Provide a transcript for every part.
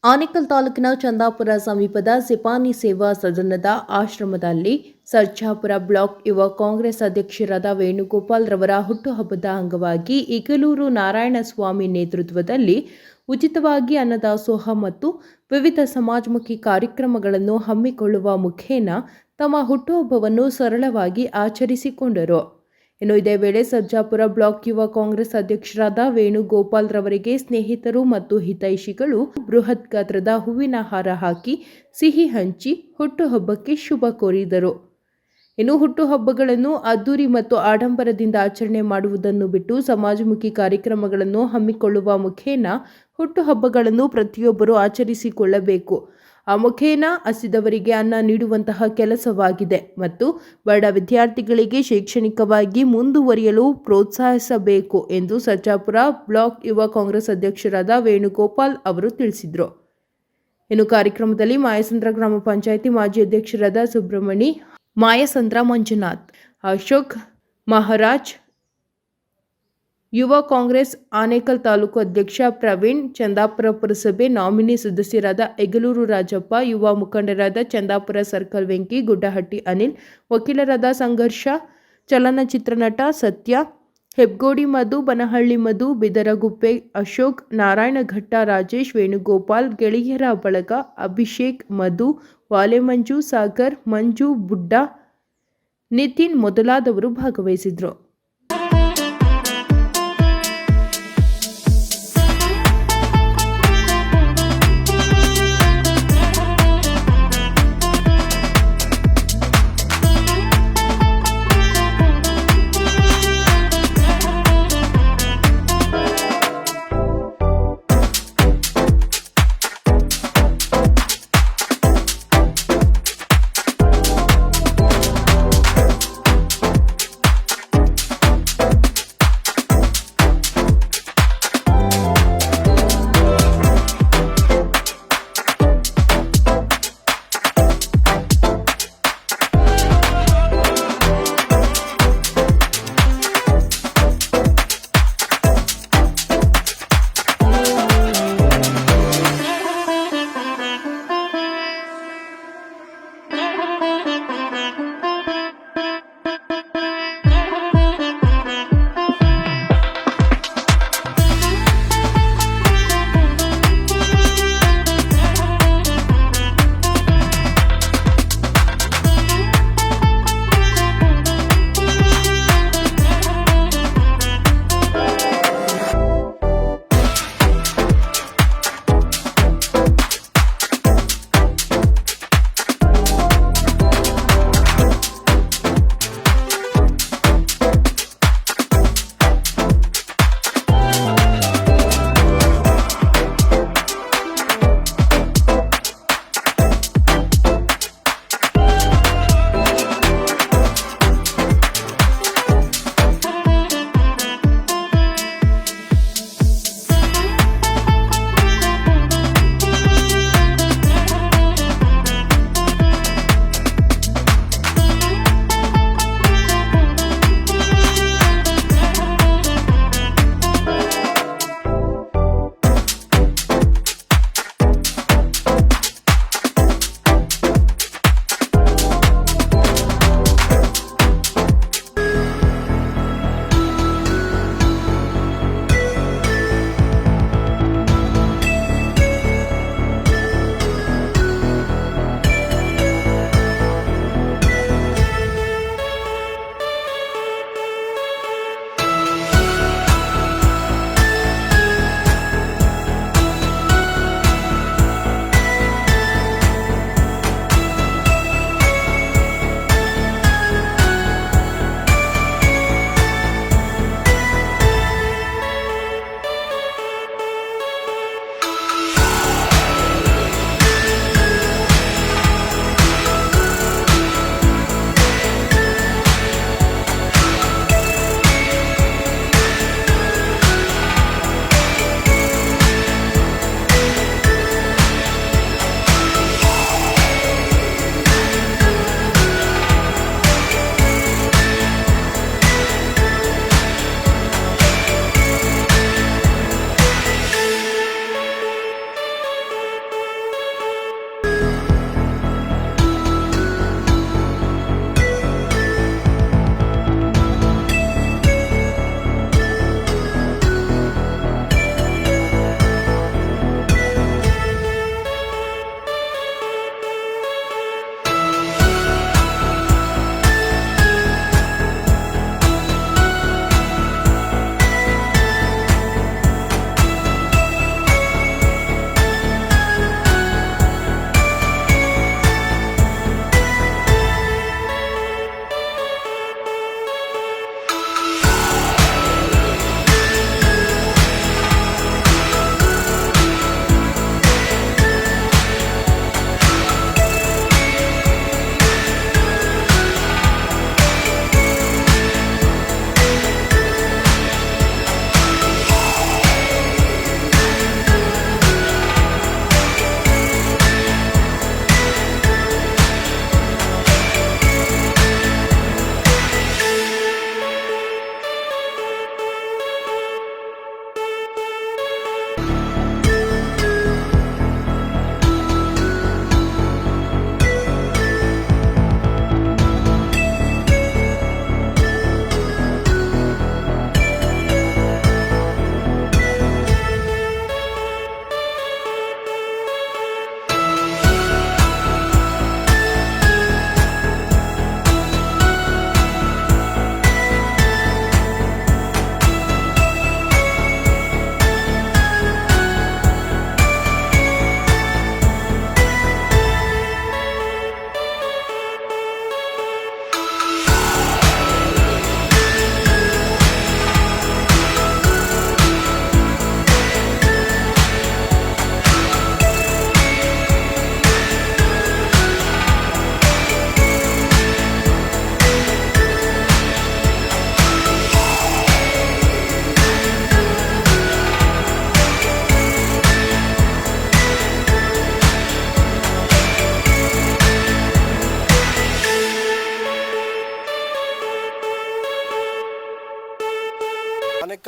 ಆನೇಕಲ್ ತಾಲೂಕಿನ ಚಂದಾಪುರ ಸಮೀಪದ ಸಿಪಾನಿ ಸೇವಾ ಸದನದ ಆಶ್ರಮದಲ್ಲಿ ಸರ್ಜಾಪುರ ಬ್ಲಾಕ್ ಯುವ ಕಾಂಗ್ರೆಸ್ ಅಧ್ಯಕ್ಷರಾದ ವೇಣುಗೋಪಾಲ್ ರವರ ಹುಟ್ಟುಹಬ್ಬದ ಅಂಗವಾಗಿ ಇಗಲೂರು ನಾರಾಯಣಸ್ವಾಮಿ ನೇತೃತ್ವದಲ್ಲಿ ಉಚಿತವಾಗಿ ಅನ್ನದಾಸೋಹ ಮತ್ತು ವಿವಿಧ ಸಮಾಜಮುಖಿ ಕಾರ್ಯಕ್ರಮಗಳನ್ನು ಹಮ್ಮಿಕೊಳ್ಳುವ ಮುಖೇನ ತಮ್ಮ ಹುಟ್ಟುಹಬ್ಬವನ್ನು ಸರಳವಾಗಿ ಆಚರಿಸಿಕೊಂಡರು. ಇನ್ನು ಇದೇ ವೇಳೆ ಸರ್ಜಾಪುರ ಬ್ಲಾಕ್ ಯುವ ಕಾಂಗ್ರೆಸ್ ಅಧ್ಯಕ್ಷರಾದ ವೇಣುಗೋಪಾಲ್ ರವರಿಗೆ ಸ್ನೇಹಿತರು ಮತ್ತು ಹಿತೈಷಿಗಳು ಬೃಹತ್ ಗಾತ್ರದ ಹೂವಿನ ಹಾರ ಹಾಕಿ ಸಿಹಿ ಹಂಚಿ ಹುಟ್ಟುಹಬ್ಬಕ್ಕೆ ಶುಭ ಕೋರಿದರು. ಇನ್ನು ಹುಟ್ಟುಹಬ್ಬಗಳನ್ನು ಅದ್ದೂರಿ ಮತ್ತು ಆಡಂಬರದಿಂದ ಆಚರಣೆ ಮಾಡುವುದನ್ನು ಬಿಟ್ಟು ಸಮಾಜಮುಖಿ ಕಾರ್ಯಕ್ರಮಗಳನ್ನು ಹಮ್ಮಿಕೊಳ್ಳುವ ಮುಖೇನ ಹುಟ್ಟುಹಬ್ಬಗಳನ್ನು ಪ್ರತಿಯೊಬ್ಬರು ಆಚರಿಸಿಕೊಳ್ಳಬೇಕು. ಆ ಮುಖೇನ ಹಸಿದವರಿಗೆ ಅನ್ನ ನೀಡುವಂತಹ ಕೆಲಸವಾಗಿದೆ ಮತ್ತು ಬಡ ವಿದ್ಯಾರ್ಥಿಗಳಿಗೆ ಶೈಕ್ಷಣಿಕವಾಗಿ ಮುಂದುವರಿಯಲು ಪ್ರೋತ್ಸಾಹಿಸಬೇಕು ಎಂದು ಸರ್ಜಾಪುರ ಬ್ಲಾಕ್ ಯುವ ಕಾಂಗ್ರೆಸ್ ಅಧ್ಯಕ್ಷರಾದ ವೇಣುಗೋಪಾಲ್ ಅವರು ತಿಳಿಸಿದರು. ಇನ್ನು ಕಾರ್ಯಕ್ರಮದಲ್ಲಿ ಮಾಯಸಂದ್ರ ಗ್ರಾಮ ಪಂಚಾಯಿತಿ ಮಾಜಿ ಅಧ್ಯಕ್ಷರಾದ ಸುಬ್ರಹ್ಮಣಿ, ಮಾಯಸಂದ್ರ ಮಂಜುನಾಥ್, ಅಶೋಕ್ ಮಹಾರಾಜ್, ಯುವ ಕಾಂಗ್ರೆಸ್ ಆನೇಕಲ್ ತಾಲೂಕು ಅಧ್ಯಕ್ಷ ಪ್ರವೀಣ್, ಚಂದಾಪುರ ಪುರಸಭೆ ನಾಮಿನಿ ಸದಸ್ಯರಾದ ಎಗಲೂರು ರಾಜಪ್ಪ, ಯುವ ಮುಖಂಡರಾದ ಚಂದಾಪುರ ಸರ್ಕಲ್ ವೆಂಕಿ, ಗುಡ್ಡಹಟ್ಟಿ ಅನಿಲ್, ವಕೀಲರಾದ ಸಂಘರ್ಷ, ಚಲನಚಿತ್ರ ನಟ ಸತ್ಯ, ಹೆಬ್ಗೋಡಿ ಮಧು, ಬನಹಳ್ಳಿ ಮಧು, ಬಿದರಗುಪ್ಪೆ ಅಶೋಕ್, ನಾರಾಯಣಘಟ್ಟ ರಾಜೇಶ್, ವೇಣುಗೋಪಾಲ್, ಗೆಳೆಯರ ಬಳಗ, ಅಭಿಷೇಕ್, ಮಧು, ವಾಲೆಮಂಜು, ಸಾಗರ್, ಮಂಜು, ಬುಡ್ಡ, ನಿತಿನ್ ಮೊದಲಾದವರು ಭಾಗವಹಿಸಿದ್ರು.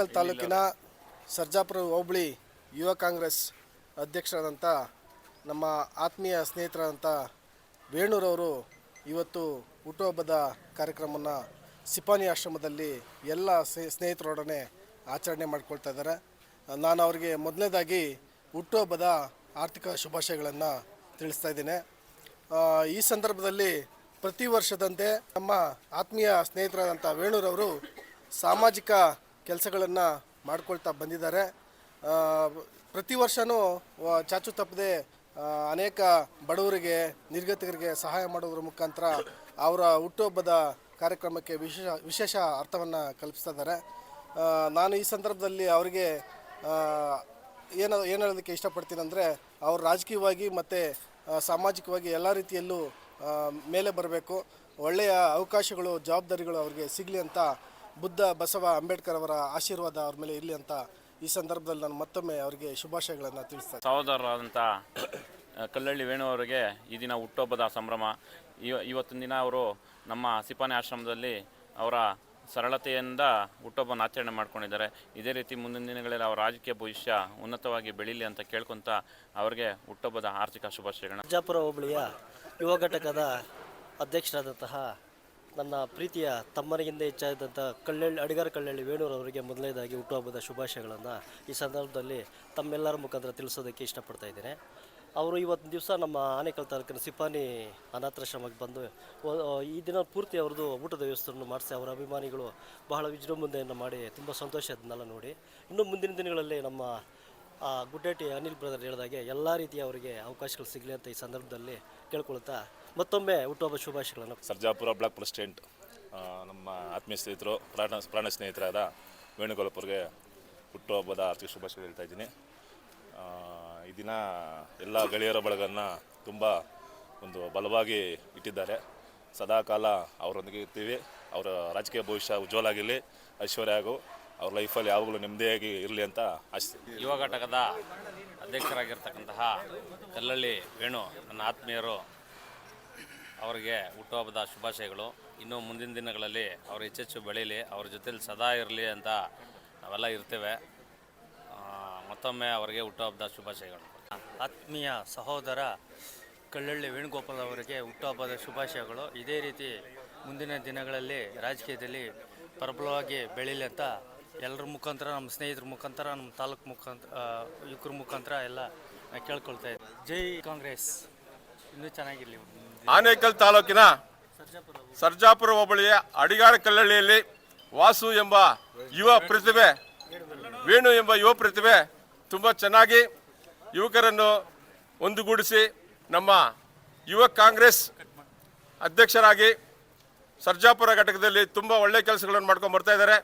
ಆನೇಕಲ್ ತಾಲೂಕಿನ ಸರ್ಜಾಪುರ ಹೋಬಳಿ ಯುವ ಕಾಂಗ್ರೆಸ್ ಅಧ್ಯಕ್ಷರಾದಂಥ ನಮ್ಮ ಆತ್ಮೀಯ ಸ್ನೇಹಿತರಾದಂಥ ವೇಣೂರವರು ಇವತ್ತು ಹುಟ್ಟುಹಬ್ಬದ ಕಾರ್ಯಕ್ರಮವನ್ನು ಸಿಪಾನಿ ಆಶ್ರಮದಲ್ಲಿ ಎಲ್ಲ ಸ್ನೇಹಿತರೊಡನೆ ಆಚರಣೆ ಮಾಡ್ಕೊಳ್ತಾ ಇದ್ದಾರೆ. ನಾನು ಅವರಿಗೆ ಮೊದಲನೇದಾಗಿ ಹುಟ್ಟುಹಬ್ಬದ ಆರ್ಥಿಕ ಶುಭಾಶಯಗಳನ್ನು ತಿಳಿಸ್ತಾ ಇದ್ದೇನೆ. ಈ ಸಂದರ್ಭದಲ್ಲಿ ಪ್ರತಿ ವರ್ಷದಂತೆ ನಮ್ಮ ಆತ್ಮೀಯ ಸ್ನೇಹಿತರಾದಂಥ ವೇಣೂರವರು ಸಾಮಾಜಿಕ ಕೆಲಸಗಳನ್ನು ಮಾಡ್ಕೊಳ್ತಾ ಬಂದಿದ್ದಾರೆ. ಪ್ರತಿ ವರ್ಷವೂ ಚಾಚು ತಪ್ಪದೆ ಅನೇಕ ಬಡವರಿಗೆ, ನಿರ್ಗತಿಕರಿಗೆ ಸಹಾಯ ಮಾಡೋದ್ರ ಮುಖಾಂತರ ಅವರ ಹುಟ್ಟುಹಬ್ಬದ ಕಾರ್ಯಕ್ರಮಕ್ಕೆ ವಿಶೇಷ ಅರ್ಥವನ್ನು ಕಲ್ಪಿಸ್ತಾ ಇದ್ದಾರೆ. ನಾನು ಈ ಸಂದರ್ಭದಲ್ಲಿ ಅವರಿಗೆ ಏನು ಹೇಳೋದಕ್ಕೆ ಇಷ್ಟಪಡ್ತೀನಿ ಅಂದರೆ, ಅವರು ರಾಜಕೀಯವಾಗಿ ಮತ್ತು ಸಾಮಾಜಿಕವಾಗಿ ಎಲ್ಲ ರೀತಿಯಲ್ಲೂ ಮೇಲೆ ಬರಬೇಕು, ಒಳ್ಳೆಯ ಅವಕಾಶಗಳು, ಜವಾಬ್ದಾರಿಗಳು ಅವ್ರಿಗೆ ಸಿಗಲಿ ಅಂತ ಬುದ್ಧ ಬಸವ ಅಂಬೇಡ್ಕರ್ ಅವರ ಆಶೀರ್ವಾದ ಅವ್ರ ಮೇಲೆ ಇರಲಿ ಅಂತ ಈ ಸಂದರ್ಭದಲ್ಲಿ ನಾನು ಮತ್ತೊಮ್ಮೆ ಅವರಿಗೆ ಶುಭಾಶಯಗಳನ್ನು ತಿಳಿಸ್ತೇನೆ. ಸಹೋದರರಾದಂಥ ಕಲ್ಲಳ್ಳಿ ವೇಣು ಅವರಿಗೆ ಈ ದಿನ ಹುಟ್ಟುಹಬ್ಬದ ಸಂಭ್ರಮ. ಇವತ್ತಿನ ದಿನ ಅವರು ನಮ್ಮ ಸಿಪಾನಿ ಆಶ್ರಮದಲ್ಲಿ ಅವರ ಸರಳತೆಯಿಂದ ಹುಟ್ಟುಹಬ್ಬನ ಆಚರಣೆ ಮಾಡ್ಕೊಂಡಿದ್ದಾರೆ. ಇದೇ ರೀತಿ ಮುಂದಿನ ದಿನಗಳಲ್ಲಿ ಅವರ ರಾಜಕೀಯ ಭವಿಷ್ಯ ಉನ್ನತವಾಗಿ ಬೆಳೀಲಿ ಅಂತ ಕೇಳ್ಕೊತ ಅವರಿಗೆ ಹುಟ್ಟುಹಬ್ಬದ ಆರ್ಥಿಕ ಶುಭಾಶಯಗಳನ್ನ. ಸರ್ಜಾಪುರ ಹೋಬಳಿಯ ಯುವ ಘಟಕದ ಅಧ್ಯಕ್ಷರಾದಂತಹ ನನ್ನ ಪ್ರೀತಿಯ ತಮ್ಮನಿಗಿಂತ ಹೆಚ್ಚಾದಂಥ ಅಡಿಗಾರ ಕಳ್ಳಳ್ಳಿ ವೇಣೂರವರಿಗೆ ಮೊದಲನೇದಾಗಿ ಹುಟ್ಟುಹಬ್ಬದ ಶುಭಾಶಯಗಳನ್ನು ಈ ಸಂದರ್ಭದಲ್ಲಿ ತಮ್ಮೆಲ್ಲರ ಮುಖಾಂತರ ತಿಳಿಸೋದಕ್ಕೆ ಇಷ್ಟಪಡ್ತಾ ಇದ್ದೇನೆ. ಅವರು ಇವತ್ತಿನ ದಿವಸ ನಮ್ಮ ಆನೇಕಲ್ ತಾಲೂಕಿನ ಸಿಪಾನಿ ಅನಾಥಾಶ್ರಮಕ್ಕೆ ಬಂದು ಈ ದಿನ ಪೂರ್ತಿ ಅವ್ರದ್ದು ಊಟದ ವ್ಯವಸ್ಥೆಯನ್ನು ಮಾಡಿಸಿ ಅವರ ಅಭಿಮಾನಿಗಳು ಬಹಳ ವಿಜೃಂಭಣೆಯನ್ನು ಮಾಡಿ ತುಂಬ ಸಂತೋಷ ಅದನ್ನೆಲ್ಲ ನೋಡಿ, ಇನ್ನು ಮುಂದಿನ ದಿನಗಳಲ್ಲಿ ನಮ್ಮ ಗುಡ್ಡೇಟಿ ಅನಿಲ್ ಬ್ರದರ್ ಹೇಳಿದಾಗೆ ಎಲ್ಲ ರೀತಿಯ ಅವರಿಗೆ ಅವಕಾಶಗಳು ಸಿಗಲಿ ಅಂತ ಈ ಸಂದರ್ಭದಲ್ಲಿ ಕೇಳ್ಕೊಳ್ತಾ ಮತ್ತೊಮ್ಮೆ ಹುಟ್ಟುಹಬ್ಬ ಶುಭಾಶಯಗಳನ್ನು. ಸರ್ಜಾಪುರ ಬ್ಲಾಕ್ ಪ್ರೆಸಿಡೆಂಟ್ ನಮ್ಮ ಆತ್ಮೀಯ ಸ್ನೇಹಿತರು, ಪ್ರಾಣ ಸ್ನೇಹಿತರಾದ ವೇಣುಗೋಪಾಲ್ಗೆ ಹುಟ್ಟುಹಬ್ಬದ ಆರ್ಥಿಕ ಶುಭಾಶಯ ಹೇಳ್ತಾ ಇದ್ದೀನಿ. ಈ ದಿನ ಎಲ್ಲ ಗೆಳೆಯರ ಬಳಗನ್ನು ತುಂಬ ಒಂದು ಬಲವಾಗಿ ಇಟ್ಟಿದ್ದಾರೆ. ಸದಾಕಾಲ ಅವರೊಂದಿಗೆ ಇರ್ತೀವಿ. ಅವರ ರಾಜಕೀಯ ಭವಿಷ್ಯ ಉಜ್ವಲ ಆಗಿರಲಿ, ಐಶ್ವರ್ಯ ಹಾಗೂ ಅವ್ರ ಲೈಫಲ್ಲಿ ಯಾವಾಗಲೂ ನೆಮ್ಮದಿಯಾಗಿ ಇರಲಿ ಅಂತ ಆಶಿಸ್ತೀನಿ. ಯುವ ಘಟಕದ ಅಧ್ಯಕ್ಷರಾಗಿರ್ತಕ್ಕಂತಹ ಕಲ್ಲಳ್ಳಿ ವೇಣು ನನ್ನ ಆತ್ಮೀಯರು, ಅವರಿಗೆ ಹುಟ್ಟುಹಬ್ಬದ ಶುಭಾಶಯಗಳು. ಇನ್ನು ಮುಂದಿನ ದಿನಗಳಲ್ಲಿ ಅವರು ಹೆಚ್ಚೆಚ್ಚು ಬೆಳೀಲಿ, ಅವ್ರ ಜೊತೆಲಿ ಸದಾ ಇರಲಿ ಅಂತ ನಾವೆಲ್ಲ ಇರ್ತೇವೆ. ಮತ್ತೊಮ್ಮೆ ಅವರಿಗೆ ಹುಟ್ಟುಹಬ್ಬದ ಶುಭಾಶಯಗಳು. ಆತ್ಮೀಯ ಸಹೋದರ ಕಲ್ಲಳ್ಳಿ ವೇಣುಗೋಪಾಲ್ ಅವರಿಗೆ ಹುಟ್ಟುಹಬ್ಬದ ಶುಭಾಶಯಗಳು. ಇದೇ ರೀತಿ ಮುಂದಿನ ದಿನಗಳಲ್ಲಿ ರಾಜಕೀಯದಲ್ಲಿ ಪ್ರಬಲವಾಗಿ ಬೆಳೀಲಿ ಅಂತ ಎಲ್ಲರ ಮುಖಾಂತರ, ನಮ್ಮ ಸ್ನೇಹಿತರ ಮುಖಾಂತರ, ನಮ್ಮ ತಾಲೂಕು ಮುಖಾಂತರ, ಯುವಕರ ಮುಖಾಂತರ ಎಲ್ಲ ಕೇಳ್ಕೊಳ್ತಾ ಇದ್ದೀವಿ. ಜೈ ಕಾಂಗ್ರೆಸ್, ಇನ್ನೂ ಚೆನ್ನಾಗಿರಲಿ. ಆನೇಕಲ್ ತಾಲೂಕಿನ ಸರ್ಜಾಪುರ ಹೋಬಳಿಯ ಅಡಿಗಾರ ಕಲ್ಲಳ್ಳಿಯಲ್ಲಿ ವಾಸು ಎಂಬ ಯುವ ಪ್ರತಿಭೆ, ವೇಣು ಎಂಬ ಯುವ ಪ್ರತಿಭೆ ತುಂಬ ಚೆನ್ನಾಗಿ ಯುವಕರನ್ನು ಒಂದುಗೂಡಿಸಿ ನಮ್ಮ ಯುವ ಕಾಂಗ್ರೆಸ್ ಅಧ್ಯಕ್ಷರಾಗಿ ಸರ್ಜಾಪುರ ಘಟಕದಲ್ಲಿ ತುಂಬ ಒಳ್ಳೆಯ ಕೆಲಸಗಳನ್ನು ಮಾಡ್ಕೊಂಡು ಬರ್ತಾ ಇದ್ದಾರೆ.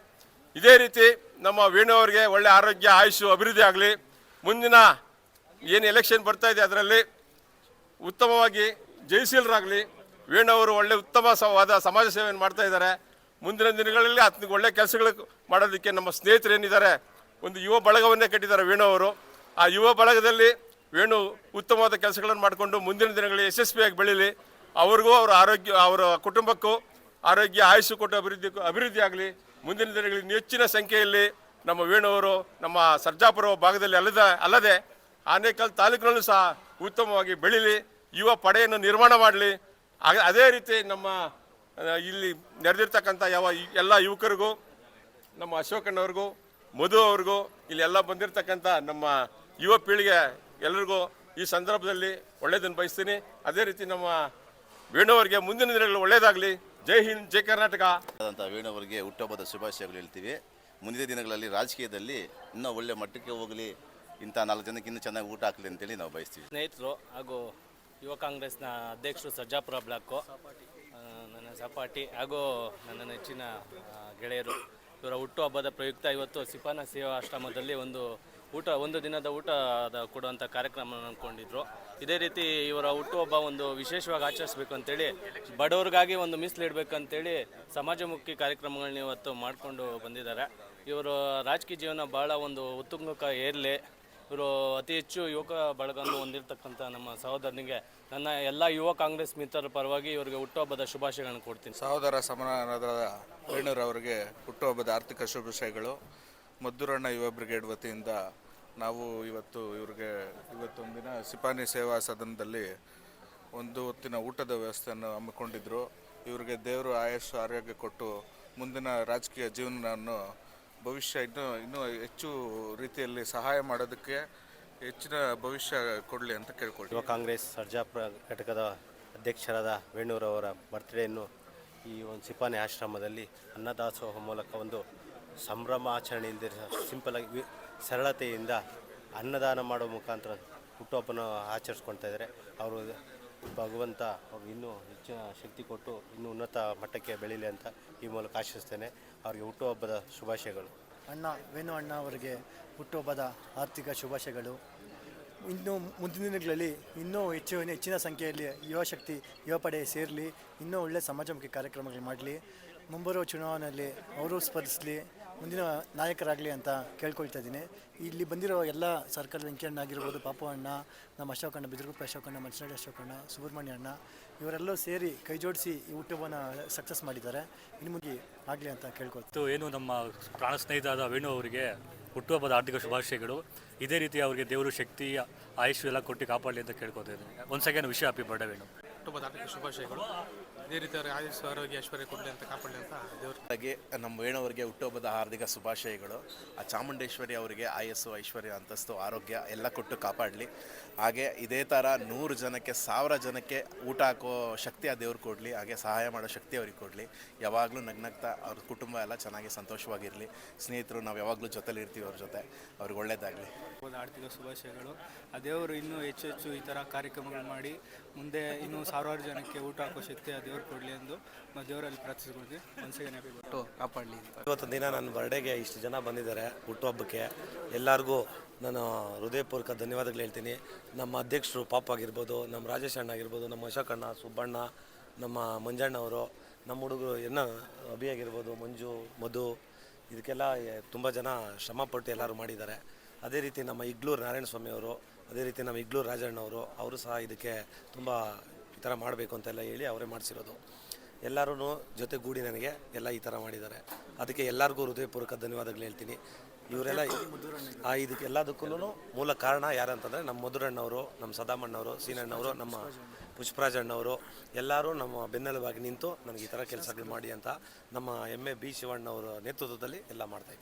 ಇದೇ ರೀತಿ ನಮ್ಮ ವೇಣು ಅವರಿಗೆ ಒಳ್ಳೆ ಆರೋಗ್ಯ, ಆಯುಷು, ಅಭಿವೃದ್ಧಿ ಆಗಲಿ. ಮುಂದಿನ ಏನು ಎಲೆಕ್ಷನ್ ಬರ್ತಾ ಇದೆ ಅದರಲ್ಲಿ ಉತ್ತಮವಾಗಿ ಜಯಶೀಲರಾಗಲಿ. ವೇಣು ಅವರು ಒಳ್ಳೆ ಉತ್ತಮವಾದ ಸಮಾಜ ಸೇವೆಯನ್ನು ಮಾಡ್ತಾ ಇದ್ದಾರೆ. ಮುಂದಿನ ದಿನಗಳಲ್ಲಿ ಆತನಿಗೆ ಒಳ್ಳೆ ಕೆಲಸಗಳು ಮಾಡೋದಕ್ಕೆ ನಮ್ಮ ಸ್ನೇಹಿತರು ಏನಿದ್ದಾರೆ, ಒಂದು ಯುವ ಬಳಗವನ್ನೇ ಕಟ್ಟಿದ್ದಾರೆ ವೇಣು ಅವರು. ಆ ಯುವ ಬಳಗದಲ್ಲಿ ವೇಣು ಉತ್ತಮವಾದ ಕೆಲಸಗಳನ್ನು ಮಾಡಿಕೊಂಡು ಮುಂದಿನ ದಿನಗಳಲ್ಲಿ ಯಶಸ್ವಿಯಾಗಿ ಬೆಳೀಲಿ. ಅವ್ರಿಗೂ ಅವರ ಆರೋಗ್ಯ, ಅವರ ಕುಟುಂಬಕ್ಕೂ ಆರೋಗ್ಯ, ಆಯುಷು ಕೊಟ್ಟು ಅಭಿವೃದ್ಧಿ ಆಗಲಿ. ಮುಂದಿನ ದಿನಗಳಲ್ಲಿ ಹೆಚ್ಚಿನ ಸಂಖ್ಯೆಯಲ್ಲಿ ನಮ್ಮ ವೇಣು ಅವರು ನಮ್ಮ ಸರ್ಜಾಪುರ ಭಾಗದಲ್ಲಿ ಅಲ್ಲದೆ ಆನೇಕಲ್ ತಾಲೂಕಿನಲ್ಲೂ ಸಹ ಉತ್ತಮವಾಗಿ ಬೆಳೀಲಿ, ಯುವ ಪಡೆಯನ್ನು ನಿರ್ಮಾಣ ಮಾಡಲಿ. ಅದೇ ರೀತಿ ನಮ್ಮ ಇಲ್ಲಿ ನೆರೆದಿರ್ತಕ್ಕಂಥ ಎಲ್ಲ ಯುವಕರಿಗೂ, ನಮ್ಮ ಅಶೋಕಣ್ಣವ್ರಿಗೂ, ಮಧು ಅವ್ರಿಗೂ, ಇಲ್ಲಿ ಎಲ್ಲ ಬಂದಿರತಕ್ಕಂಥ ನಮ್ಮ ಯುವ ಪೀಳಿಗೆ ಎಲ್ಲರಿಗೂ ಈ ಸಂದರ್ಭದಲ್ಲಿ ಒಳ್ಳೆಯದನ್ನು ಬಯಸ್ತೀನಿ. ಅದೇ ರೀತಿ ನಮ್ಮ ವೇಣು ಅವರಿಗೆ ಮುಂದಿನ ದಿನಗಳು ಒಳ್ಳೆಯದಾಗಲಿ. ಜೈ ಹಿಂದ್, ಜೈ ಕರ್ನಾಟಕ. ವೇಣು ಅವರಿಗೆ ಹುಟ್ಟುಹಬ್ಬದ ಶುಭಾಶಯಗಳು ಹೇಳ್ತೀವಿ. ಮುಂದಿನ ದಿನಗಳಲ್ಲಿ ರಾಜಕೀಯದಲ್ಲಿ ಇನ್ನೂ ಒಳ್ಳೆ ಮಟ್ಟಕ್ಕೆ ಹೋಗಲಿ, ಇಂಥ 4 ಜನಕ್ಕೆ ಇನ್ನೂ ಚೆನ್ನಾಗಿ ಊಟ ಹಾಕಲಿ ಅಂತೇಳಿ ನಾವು ಬಯಸ್ತೀವಿ. ಸ್ನೇಹಿತರು ಹಾಗೂ ಯುವ ಕಾಂಗ್ರೆಸ್ನ ಅಧ್ಯಕ್ಷರು ಸರ್ಜಾಪುರ ಬ್ಲಾಕು, ನನ್ನ ಸಪಾಟಿ ಹಾಗೂ ನನ್ನ ನೆಚ್ಚಿನ ಗೆಳೆಯರು, ಇವರ ಹುಟ್ಟುಹಬ್ಬದ ಪ್ರಯುಕ್ತ ಇವತ್ತು ಸಿಪಾನ ಸೇವಾ ಆಶ್ರಮದಲ್ಲಿ ಒಂದು ದಿನದ ಊಟ ಕೊಡುವಂಥ ಕಾರ್ಯಕ್ರಮ ಅಂದ್ಕೊಂಡಿದ್ರು. ಇದೇ ರೀತಿ ಇವರ ಹುಟ್ಟುಹಬ್ಬ ಒಂದು ವಿಶೇಷವಾಗಿ ಆಚರಿಸಬೇಕು ಅಂತೇಳಿ, ಬಡವರಿಗಾಗಿ ಒಂದು ಮೀಸಲಿಡಬೇಕಂತೇಳಿ ಸಮಾಜಮುಖಿ ಕಾರ್ಯಕ್ರಮಗಳನ್ನ ಇವತ್ತು ಮಾಡಿಕೊಂಡು ಬಂದಿದ್ದಾರೆ. ಇವರು ರಾಜಕೀಯ ಜೀವನ ಭಾಳ ಒಂದು ಉತ್ತುಂಗಕ್ಕೆ ಏರಲಿ. ಇವರು ಅತಿ ಹೆಚ್ಚು ಯುವಕ ಬಳಗವನ್ನು ಹೊಂದಿರತಕ್ಕಂಥ ನಮ್ಮ ಸಹೋದರನಿಗೆ ನನ್ನ ಎಲ್ಲ ಯುವ ಕಾಂಗ್ರೆಸ್ ಮಿತ್ರರ ಪರವಾಗಿ ಇವರಿಗೆ ಹುಟ್ಟುಹಬ್ಬದ ಶುಭಾಶಯಗಳನ್ನು ಕೊಡ್ತೀನಿ. ಸಹೋದರ ಸಮಾನರಾದ ವೇಣೂರವರಿಗೆ ಹುಟ್ಟುಹಬ್ಬದ ಆರ್ಥಿಕ ಶುಭಾಶಯಗಳು. ಮದ್ದೂರಣ್ಣ ಯುವ ಬ್ರಿಗೇಡ್ ವತಿಯಿಂದ ನಾವು ಇವತ್ತೊಂದಿನ ಸಿಪಾನಿ ಸೇವಾ ಸದನದಲ್ಲಿ ಒಂದು ಹೊತ್ತಿನ ಊಟದ ವ್ಯವಸ್ಥೆಯನ್ನು ಹಮ್ಮಿಕೊಂಡಿದ್ದರು. ಇವರಿಗೆ ದೇವರು ಆಯುಷ್ ಆರೋಗ್ಯ ಕೊಟ್ಟು ಮುಂದಿನ ರಾಜಕೀಯ ಜೀವನವನ್ನು ಭವಿಷ್ಯ ಇನ್ನೂ ಹೆಚ್ಚು ರೀತಿಯಲ್ಲಿ ಸಹಾಯ ಮಾಡೋದಕ್ಕೆ ಹೆಚ್ಚಿನ ಭವಿಷ್ಯ ಕೊಡಲಿ ಅಂತ ಕೇಳ್ಕೊಳ್ತೀವಿ. ಯುವ ಕಾಂಗ್ರೆಸ್ ಸರ್ಜಾಪುರ ಘಟಕದ ಅಧ್ಯಕ್ಷರಾದ ವೇಣೂರವರ ಬರ್ತ್ಡೇಯನ್ನು ಈ ಒಂದು ಸಿಪಾನಿ ಆಶ್ರಮದಲ್ಲಿ ಅನ್ನದಾಸೋಹ ಮೂಲಕ ಒಂದು ಸಂಭ್ರಮಾಚರಣೆಯಿಂದ ಸಿಂಪಲಾಗಿ ಸರಳತೆಯಿಂದ ಅನ್ನದಾನ ಮಾಡೋ ಮುಖಾಂತರ ಹುಟ್ಟುಹಬ್ಬನ ಆಚರಿಸ್ಕೊಳ್ತಾ ಇದ್ದಾರೆ. ಅವರು ಭಗವಂತ ಅವ್ರಿಗೆ ಇನ್ನೂ ಹೆಚ್ಚಿನ ಶಕ್ತಿ ಕೊಟ್ಟು ಇನ್ನೂ ಉನ್ನತ ಮಟ್ಟಕ್ಕೆ ಬೆಳೀಲಿ ಅಂತ ಈ ಮೂಲಕ ಆಶಿಸ್ತೇನೆ. ಅವರಿಗೆ ಹುಟ್ಟುಹಬ್ಬದ ಶುಭಾಶಯಗಳು. ವೇಣು ಅಣ್ಣ ಅವರಿಗೆ ಹುಟ್ಟುಹಬ್ಬದ ಆರ್ಥಿಕ ಶುಭಾಶಯಗಳು. ಇನ್ನು ಮುಂದಿನ ದಿನಗಳಲ್ಲಿ ಇನ್ನೂ ಹೆಚ್ಚಿನ ಸಂಖ್ಯೆಯಲ್ಲಿ ಯುವ ಪಡೆ ಸೇರಲಿ, ಇನ್ನೂ ಒಳ್ಳೆಯ ಸಮಾಜಮುಖಿ ಕಾರ್ಯಕ್ರಮಗಳು ಮಾಡಲಿ, ಮುಂಬರುವ ಚುನಾವಣೆಯಲ್ಲಿ ಅವರು ಸ್ಪರ್ಧಿಸಲಿ, ಮುಂದಿನ ನಾಯಕರಾಗಲಿ ಅಂತ ಕೇಳ್ಕೊಳ್ತಾ ಇದ್ದೀನಿ. ಇಲ್ಲಿ ಬಂದಿರೋ ಎಲ್ಲ ಸರ್ಕಲ್ ವೆಂಕಯ್ಯಣ್ಣ ಆಗಿರ್ಬೋದು, ಪಾಪು ಅಣ್ಣ, ನಮ್ಮ ಅಶೋಕಣ್ಣ, ಬಿದಿರುಗುಪ್ಪ ಅಶೋಕಣ್ಣ, ಮನಸನಹಳ್ಳಿ ಅಶೋಕಣ್ಣ, ಸುಬ್ರಹ್ಮಣ್ಯ ಅಣ್ಣ, ಇವರೆಲ್ಲರೂ ಸೇರಿ ಕೈ ಜೋಡಿಸಿ ಈ ಹುಟ್ಟುಹಬ್ಬನ ಸಕ್ಸಸ್ ಮಾಡಿದ್ದಾರೆ. ಇನ್ನು ಮುಂದೆ ಆಗಲಿ ಅಂತ ಕೇಳ್ಕೊಳ್ತೀವಿ. ಏನು ನಮ್ಮ ಪ್ರಾಣ ಸ್ನೇಹಿತರಾದ ವೇಣು ಅವರಿಗೆ ಹುಟ್ಟುಹಬ್ಬದ ಆರ್ಥಿಕ ಶುಭಾಶಯಗಳು. ಇದೇ ರೀತಿ ಅವರಿಗೆ ದೇವರು ಶಕ್ತಿ ಆಯುಷ್ ಎಲ್ಲ ಕೊಟ್ಟು ಕಾಪಾಡಲಿ ಅಂತ ಕೇಳ್ಕೊತಿದ್ದೀನಿ. ಒಂದು ಸೆಕೆಂಡ್ ವಿಷಯ ಹ್ಯಾಪಿ ಬರ್ಡೇ ವೇಣು. ಹುಟ್ಟುಹಬ್ಬದ ಆರ್ಥಿಕ ಶುಭಾಶಯಗಳು. ಇದೇ ರೀತಿ ಅವರಿಗೆ ಆಯುಷ್ ಆರೋಗ್ಯ ಐಶ್ವರ್ಯ ಕೊಡಲಿ ಅಂತ ಕಾಪಾಡಲಿ ಅಂತ ದೇವರು. ಹಾಗೆ ನಮ್ಮ ವೇಣುವರಿಗೆ ಹುಟ್ಟುಹಬ್ಬದ ಹಾರ್ದಿಕ ಶುಭಾಶಯಗಳು. ಆ ಚಾಮುಂಡೇಶ್ವರಿ ಅವರಿಗೆ ಆಯಸ್ಸು ಐಶ್ವರ್ಯ ಅಂತಸ್ತು ಆರೋಗ್ಯ ಎಲ್ಲ ಕೊಟ್ಟು ಕಾಪಾಡಲಿ. ಹಾಗೆ ಇದೇ ಥರ 100 ಜನಕ್ಕೆ 1000 ಜನಕ್ಕೆ ಊಟ ಹಾಕೋ ಶಕ್ತಿ ಆ ದೇವ್ರು ಕೊಡಲಿ. ಹಾಗೆ ಸಹಾಯ ಮಾಡೋ ಶಕ್ತಿ ಅವ್ರಿಗೆ ಕೊಡಲಿ. ಯಾವಾಗಲೂ ನಗ್ನಗ್ತಾ ಅವ್ರ ಕುಟುಂಬ ಎಲ್ಲ ಚೆನ್ನಾಗಿ ಸಂತೋಷವಾಗಿರಲಿ. ಸ್ನೇಹಿತರು ನಾವು ಯಾವಾಗಲೂ ಜೊತೆಲಿ ಇರ್ತೀವಿ ಅವ್ರ ಜೊತೆ. ಅವ್ರಿಗೆ ಒಳ್ಳೇದಾಗಲಿ. ಆರ್ಥಿಕ ಶುಭಾಶಯಗಳು. ಆ ದೇವರು ಇನ್ನೂ ಹೆಚ್ಚು ಈ ಥರ ಕಾರ್ಯಕ್ರಮಗಳು ಮಾಡಿ ಮುಂದೆ ಇನ್ನೂ 1000 ಜನಕ್ಕೆ ಊಟ ಹಾಕೋ ಶಕ್ತಿ ಆ ದೇವ್ರು ಕೊಡಲಿ ಎಂದು ನಾವು ದೇವರಲ್ಲಿ ಪ್ರಾರ್ಥಿಸ್ಕೊಳ್ತೀವಿ. ಮನಸ್ಸಿಗೆ ಕೊಟ್ಟು ಕಾಪಾಡಲಿ ಅಂತ. ಇವತ್ತು ದಿನ ನನ್ನ ಬರ್ಡೇಗೆ ಇಷ್ಟು ಜನ ಬಂದಿದ್ದಾರೆ ಹುಟ್ಟುಹಬ್ಬಕ್ಕೆ. ಎಲ್ಲರಿಗೂ ನಾನು ಹೃದಯಪೂರ್ವಕ ಧನ್ಯವಾದಗಳು ಹೇಳ್ತೀನಿ. ನಮ್ಮ ಅಧ್ಯಕ್ಷರು ಪಾಪ ಆಗಿರ್ಬೋದು, ನಮ್ಮ ರಾಜೇಶ್ ಅಣ್ಣ ಆಗಿರ್ಬೋದು, ನಮ್ಮ ಅಶೋಕಣ್ಣ, ಸುಬ್ಬಣ್ಣ, ನಮ್ಮ ಮಂಜಣ್ಣ ಅವರು, ನಮ್ಮ ಹುಡುಗರು ಅಭಿ ಆಗಿರ್ಬೋದು, ಮಂಜು, ಮಧು, ಇದಕ್ಕೆಲ್ಲ ತುಂಬ ಜನ ಶ್ರಮಪಟ್ಟು ಎಲ್ಲರೂ ಮಾಡಿದ್ದಾರೆ. ಅದೇ ರೀತಿ ನಮ್ಮ ಇಗ್ಲೂರು ನಾರಾಯಣ ಸ್ವಾಮಿ ಅವರು, ಅದೇ ರೀತಿ ನಮ್ಮ ಇಗ್ಲೂರು ರಾಜಣ್ಣವರು, ಅವರು ಸಹ ಇದಕ್ಕೆ ತುಂಬ ಈ ಥರ ಮಾಡಬೇಕು ಅಂತೆಲ್ಲ ಹೇಳಿ ಅವರೇ ಮಾಡಿಸಿರೋದು. ಎಲ್ಲರೂ ಜೊತೆಗೂಡಿ ನನಗೆ ಎಲ್ಲ ಈ ಥರ ಮಾಡಿದ್ದಾರೆ. ಅದಕ್ಕೆ ಎಲ್ಲರಿಗೂ ಹೃದಯಪೂರ್ವಕ ಧನ್ಯವಾದಗಳು ಹೇಳ್ತೀನಿ. ಇವರೆಲ್ಲ ಇದಕ್ಕೆಲ್ಲದಕ್ಕೂ ಮೂಲ ಕಾರಣ ಯಾರಂತಂದರೆ ನಮ್ಮ ಮಧುರಣ್ಣವರು, ನಮ್ಮ ಸದಾಮಣ್ಣವರು, ಸೀನಣ್ಣವರು, ನಮ್ಮ ಪುಷ್ಪರಾಜಣ್ಣವರು ಎಲ್ಲರೂ ನಮ್ಮ ಬೆನ್ನೆಲುಬಾಗಿ ನಿಂತು ನನಗೆ ಈ ಥರ ಕೆಲಸಗಳು ಮಾಡಿ ಅಂತ ನಮ್ಮ ಬಿ ಶಿವಣ್ಣವರ ನೇತೃತ್ವದಲ್ಲಿ ಎಲ್ಲ ಮಾಡ್ತಾಯಿದ್ದೀವಿ.